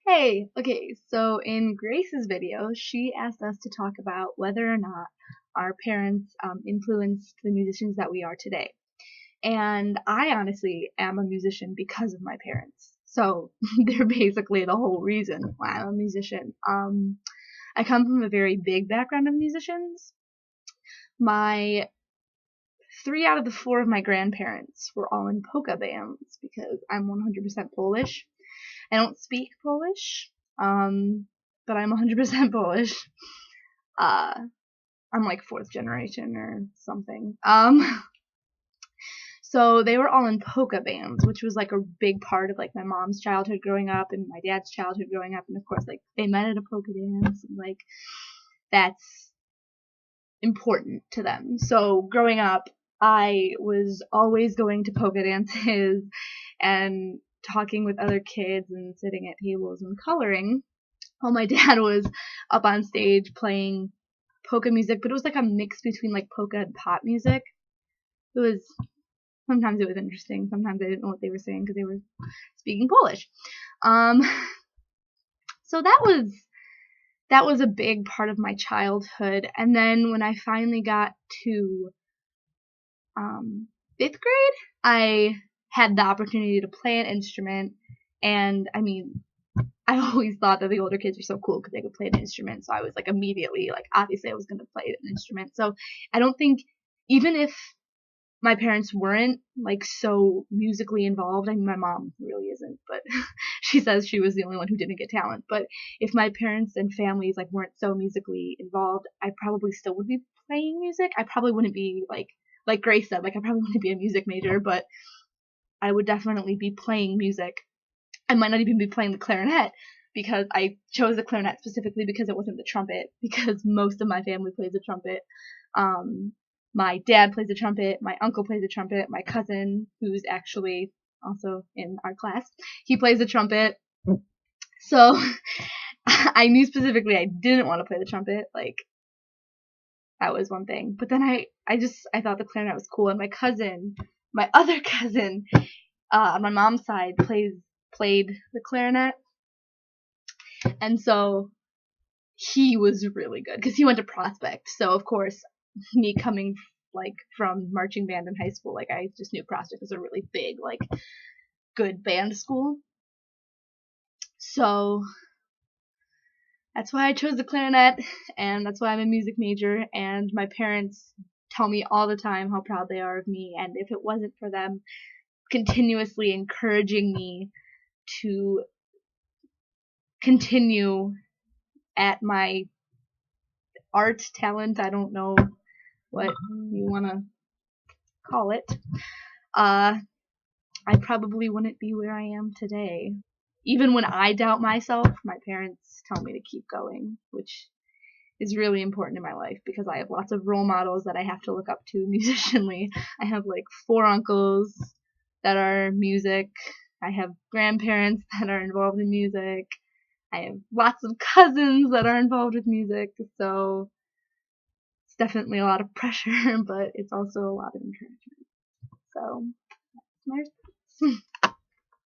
Hey, okay, so in Grace's video, she asked us to talk about whether or not our parents influenced the musicians that we are today. And I honestly am a musician because of my parents. So they're basically the whole reason why I'm a musician. I come from a very big background of musicians. My 3 out of the 4 of my grandparents were all in polka bands because I'm 100% Polish. I don't speak Polish, but I'm 100% Polish. Uh, I'm like 4th generation or something. So they were all in polka bands, which was like a big part of like my mom's childhood growing up and my dad's childhood growing up, and of course like they met at a polka dance, and like that's important to them. So growing up, I was always going to polka dances and talking with other kids and sitting at tables and coloring while my dad was up on stage playing polka music, but it was like a mix between like polka and pop music. It was sometimes it was interesting, sometimes I didn't know what they were saying because they were speaking Polish. Um, so that was a big part of my childhood, and then when I finally got to 5th grade, I had the opportunity to play an instrument, and I mean, I always thought that the older kids were so cool because they could play an instrument, so I was like immediately, like, obviously I was going to play an instrument. So I don't think, even if my parents weren't like so musically involved, I mean, my mom really isn't, but she says she was the only one who didn't get talent. But if my parents and families like weren't so musically involved, I probably still would be playing music. I probably wouldn't be like Grace said, like I probably wouldn't be a music major, but I would definitely be playing music. I might not even be playing the clarinet because I chose the clarinet specifically because it wasn't the trumpet, because most of my family plays the trumpet. My dad plays the trumpet, my uncle plays the trumpet, my cousin, who's actually also in our class, he plays the trumpet. So I knew specifically I didn't want to play the trumpet, like that was one thing. But then I thought the clarinet was cool, and my other cousin, on my mom's side played the clarinet, and so he was really good because he went to Prospect. So of course, me coming like from marching band in high school, like I just knew Prospect was a really big, like good band school. So that's why I chose the clarinet, and that's why I'm a music major. And my parents tell me all the time how proud they are of me, and if it wasn't for them continuously encouraging me to continue at my art talent, I don't know what you want to call it, I probably wouldn't be where I am today. Even when I doubt myself, my parents tell me to keep going, which is really important in my life because I have lots of role models that I have to look up to musicianly. I have like 4 uncles that are music. I have grandparents that are involved in music. I have lots of cousins that are involved with music, so it's definitely a lot of pressure, but it's also a lot of encouragement. So, that's my response.